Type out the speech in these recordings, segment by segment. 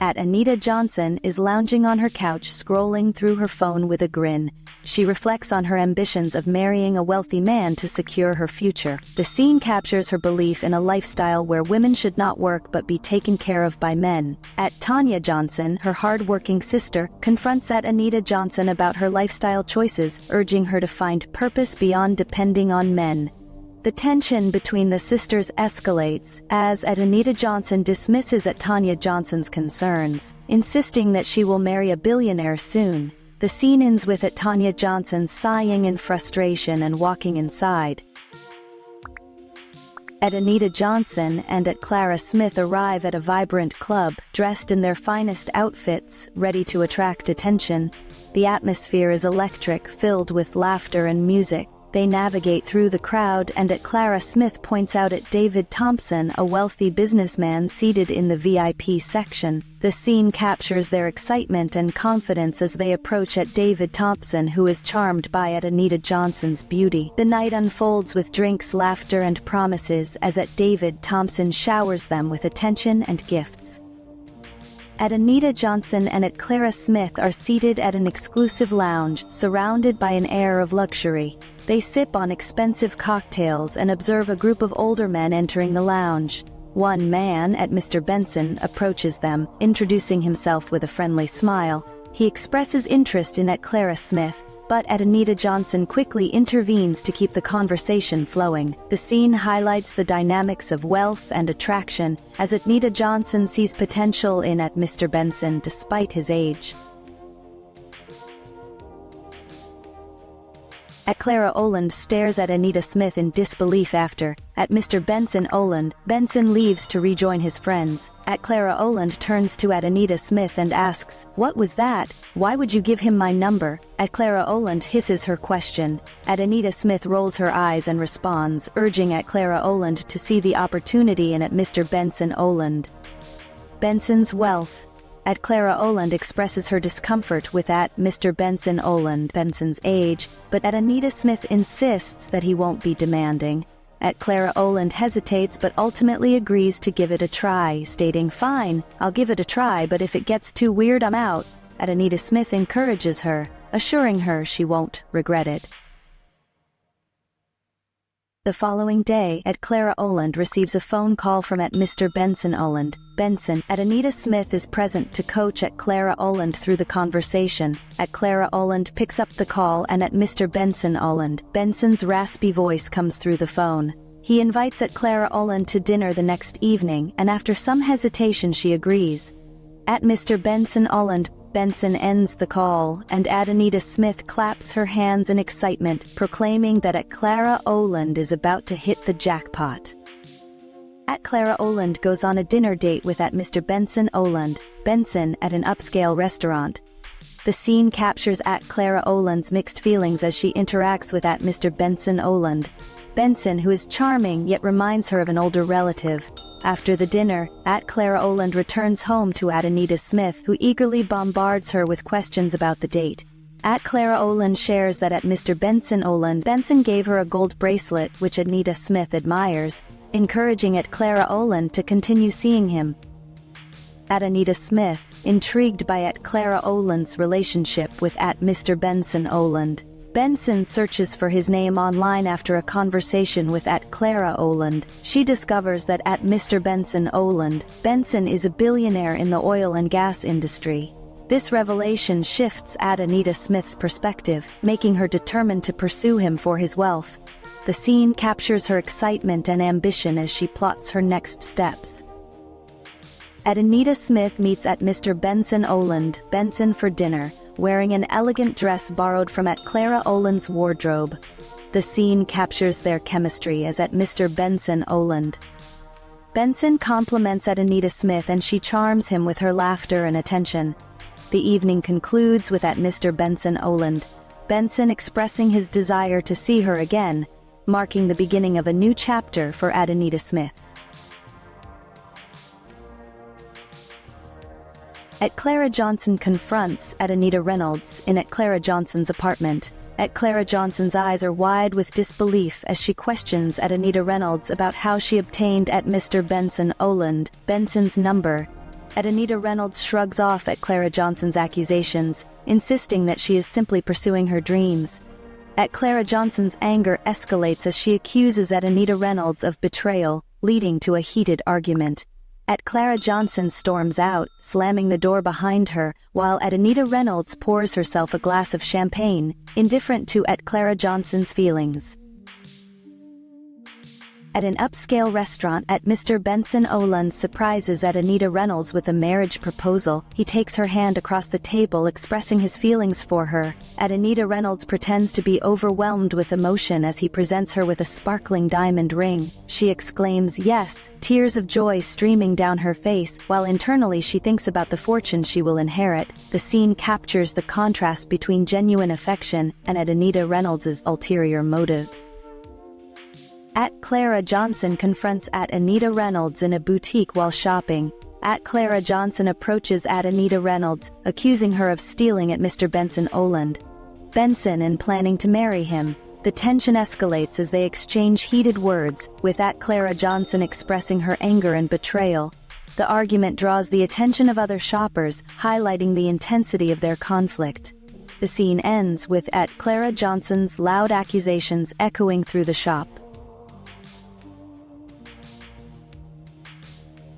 Anita Johnson is lounging on her couch scrolling through her phone with a grin. She reflects on her ambitions of marrying a wealthy man to secure her future. The scene captures her belief in a lifestyle where women should not work but be taken care of by men. Tanya Johnson, her hard-working sister, confronts Anita Johnson about her lifestyle choices, urging her to find purpose beyond depending on men. The tension between the sisters escalates as Anita Johnson dismisses Tanya Johnson's concerns, insisting that she will marry a billionaire soon. The scene ends with Tanya Johnson sighing in frustration and walking inside. Anita Johnson and Clara Smith arrive at a vibrant club, dressed in their finest outfits, ready to attract attention. The atmosphere is electric, filled with laughter and music. They navigate through the crowd, and Clara Smith points out David Thompson, a wealthy businessman seated in the VIP section. The scene captures their excitement and confidence as they approach David Thompson, who is charmed by Anita Johnson's beauty. The night unfolds with drinks, laughter, and promises as David Thompson showers them with attention and gifts. Anita Johnson and Clara Smith are seated at an exclusive lounge, surrounded by an air of luxury. They sip on expensive cocktails and observe a group of older men entering the lounge. One man, Mr. Benson, approaches them, introducing himself with a friendly smile. He expresses interest in Clara Smith, but Anita Johnson quickly intervenes to keep the conversation flowing. The scene highlights the dynamics of wealth and attraction, as Anita Johnson sees potential in Mr. Benson despite his age. Clara Oland stares at Anita Smith in disbelief after, Mr. Benson Oland. Benson leaves to rejoin his friends. Clara Oland turns to Anita Smith and asks, "What was that? Why would you give him my number?" Clara Oland hisses her question. Anita Smith rolls her eyes and responds, urging Clara Oland to see the opportunity in Mr. Benson Oland. Benson's wealth. Clara Oland expresses her discomfort with Mr. Benson Oland, Benson's age, but Anita Smith insists that he won't be demanding. Clara Oland hesitates but ultimately agrees to give it a try, stating, "Fine, I'll give it a try, but if it gets too weird, I'm out." Anita Smith encourages her, assuring her she won't regret it. The following day, Clara Oland receives a phone call from Mr. Benson Oland. Benson, Anita Smith is present to coach Clara Oland through the conversation. Clara Oland picks up the call and Mr. Benson Oland. Benson's raspy voice comes through the phone. He invites Clara Oland to dinner the next evening, and after some hesitation she agrees. Mr. Benson Oland, Benson ends the call, and Anita Smith claps her hands in excitement, proclaiming that Clara Oland is about to hit the jackpot. Clara Oland goes on a dinner date with Mr. Benson Oland. Benson at an upscale restaurant. The scene captures Clara Oland's mixed feelings as she interacts with Mr. Benson Oland. Benson, who is charming yet reminds her of an older relative. After the dinner, Clara Oland returns home to Anita Smith, who eagerly bombards her with questions about the date. Clara Oland shares that Mr. Benson Oland, Benson gave her a gold bracelet, which Anita Smith admires, encouraging Clara Oland to continue seeing him. Anita Smith, intrigued by Clara Oland's relationship with Mr. Benson Oland. Benson searches for his name online after a conversation with Clara Oland. She discovers that Mr. Benson Oland, Benson is a billionaire in the oil and gas industry. This revelation shifts Anita Smith's perspective, making her determined to pursue him for his wealth. The scene captures her excitement and ambition as she plots her next steps. Anita Smith meets Mr. Benson Oland, Benson for dinner, wearing an elegant dress borrowed from Clara Oland's wardrobe. The scene captures their chemistry as Mr. Benson Oland. Benson compliments Anita Smith and she charms him with her laughter and attention. The evening concludes with Mr. Benson Oland, Benson expressing his desire to see her again, marking the beginning of a new chapter for Anita Smith. Clara Johnson confronts Anita Reynolds in Clara Johnson's apartment. Clara Johnson's eyes are wide with disbelief as she questions Anita Reynolds about how she obtained Mr. Benson Oland, Benson's number. At Anita Reynolds shrugs off at Clara Johnson's accusations, insisting that she is simply pursuing her dreams. At Clara Johnson's anger escalates as she accuses at Anita Reynolds of betrayal, leading to a heated argument. At Clara Johnson storms out, slamming the door behind her, while at Anita Reynolds pours herself a glass of champagne, indifferent to at Clara Johnson's feelings. At an upscale restaurant, at Mr. Benson Oland surprises at Anita Reynolds with a marriage proposal. He takes her hand across the table, expressing his feelings for her. At Anita Reynolds pretends to be overwhelmed with emotion as he presents her with a sparkling diamond ring. She exclaims, "Yes," tears of joy streaming down her face, while internally she thinks about the fortune she will inherit. The scene captures the contrast between genuine affection and at Anita Reynolds' ulterior motives. At Clara Johnson confronts at Anita Reynolds in a boutique while shopping. At Clara Johnson approaches at Anita Reynolds, accusing her of stealing at Mr. Benson Oland. Benson and planning to marry him. The tension escalates as they exchange heated words, with at Clara Johnson expressing her anger and betrayal. The argument draws the attention of other shoppers, highlighting the intensity of their conflict. The scene ends with at Clara Johnson's loud accusations echoing through the shop.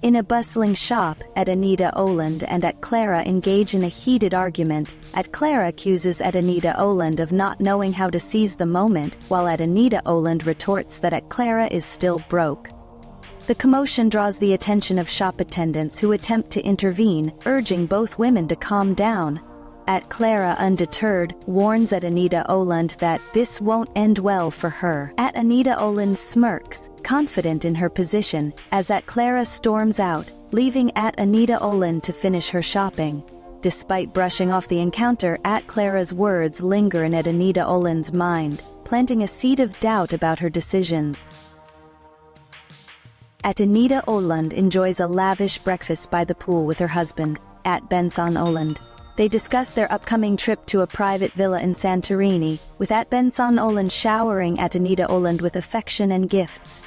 In a bustling shop, at Anita Oland and at Clara engage in a heated argument. At Clara accuses at Anita Oland of not knowing how to seize the moment, while at Anita Oland retorts that at Clara is still broke. The commotion draws the attention of shop attendants who attempt to intervene, urging both women to calm down. At Clara, undeterred, warns at Anita Oland that this won't end well for her. At Anita Oland smirks, confident in her position, as at Clara storms out, leaving at Anita Oland to finish her shopping. Despite brushing off the encounter, at Clara's words linger in at Anita Oland's mind, planting a seed of doubt about her decisions. At Anita Oland enjoys a lavish breakfast by the pool with her husband, at Benson Oland. They discuss their upcoming trip to a private villa in Santorini, with at Benson Oland showering at Anita Oland with affection and gifts.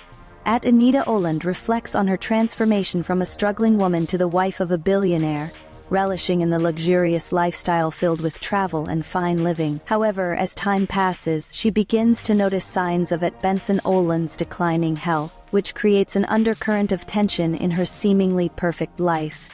At Anita Oland reflects on her transformation from a struggling woman to the wife of a billionaire, relishing in the luxurious lifestyle filled with travel and fine living. However, as time passes, she begins to notice signs of at Benson Oland's declining health, which creates an undercurrent of tension in her seemingly perfect life.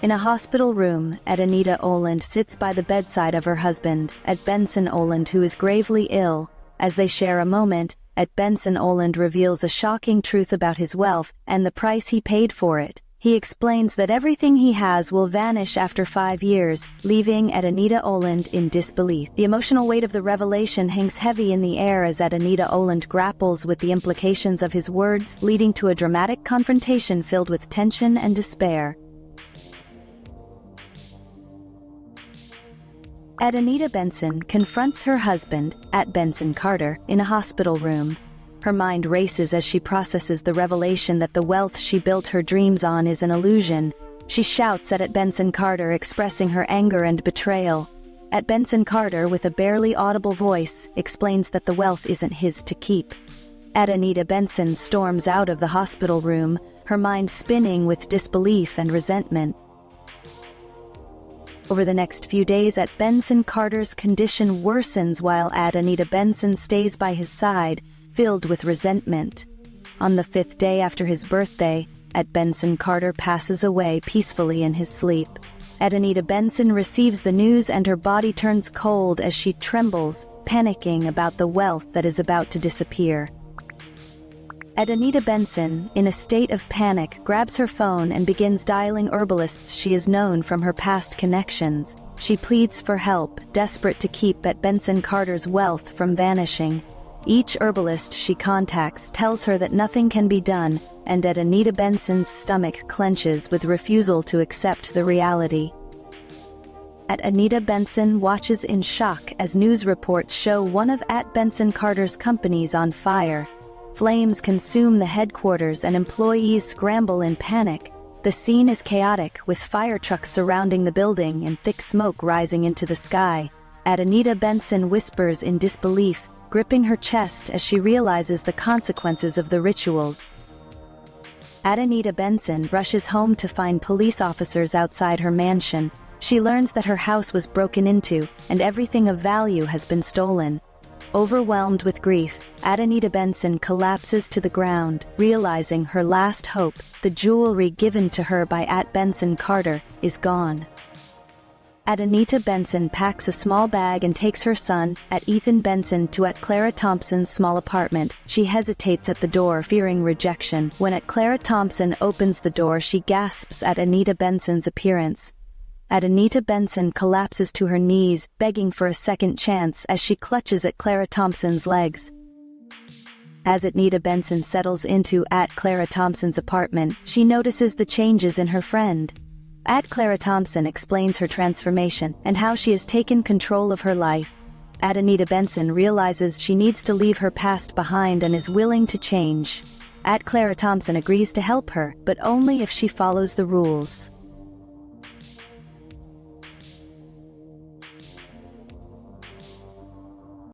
In a hospital room, at Anita Oland sits by the bedside of her husband, at Benson Oland, who is gravely ill. As they share a moment, at Benson Oland reveals a shocking truth about his wealth and the price he paid for it. He explains that everything he has will vanish after 5 years, leaving at Anita Oland in disbelief. The emotional weight of the revelation hangs heavy in the air as at Anita Oland grapples with the implications of his words, leading to a dramatic confrontation filled with tension and despair. At Anita Benson confronts her husband, at Benson Carter, in a hospital room. Her mind races as she processes the revelation that the wealth she built her dreams on is an illusion. She shouts at Benson Carter, expressing her anger and betrayal. At Benson Carter, with a barely audible voice, explains that the wealth isn't his to keep. At Anita Benson storms out of the hospital room, her mind spinning with disbelief and resentment. Over the next few days, at Benson Carter's condition worsens while at Anita Benson stays by his side, filled with resentment. On the 5th day after his birthday, at Benson Carter passes away peacefully in his sleep. At Anita Benson receives the news and her body turns cold as she trembles, panicking about the wealth that is about to disappear. At Anita Benson, in a state of panic, grabs her phone and begins dialing herbalists she has known from her past connections. She pleads for help, desperate to keep at Benson Carter's wealth from vanishing. Each herbalist she contacts tells her that nothing can be done, and at Anita Benson's stomach clenches with refusal to accept the reality. At Anita Benson watches in shock as news reports show one of at Benson Carter's companies on fire. Flames consume the headquarters and employees scramble in panic. The scene is chaotic, with fire trucks surrounding the building and thick smoke rising into the sky. At Anita Benson whispers in disbelief, gripping her chest as she realizes the consequences of the rituals. Anita Benson rushes home to find police officers outside her mansion. She learns that her house was broken into, and everything of value has been stolen. Overwhelmed with grief, Anita Benson collapses to the ground, realizing her last hope, the jewelry given to her by Benson Carter, is gone. Anita Benson packs a small bag and takes her son, Ethan Benson, to Clara Thompson's small apartment. She hesitates at the door, fearing rejection. When Clara Thompson opens the door, she gasps at Anita Benson's appearance. Anita Benson collapses to her knees, begging for a second chance as she clutches at Clara Thompson's legs. As Anita Benson settles into Clara Thompson's apartment, she notices the changes in her friend. Clara Thompson explains her transformation and how she has taken control of her life. Anita Benson realizes she needs to leave her past behind and is willing to change. Clara Thompson agrees to help her, but only if she follows the rules.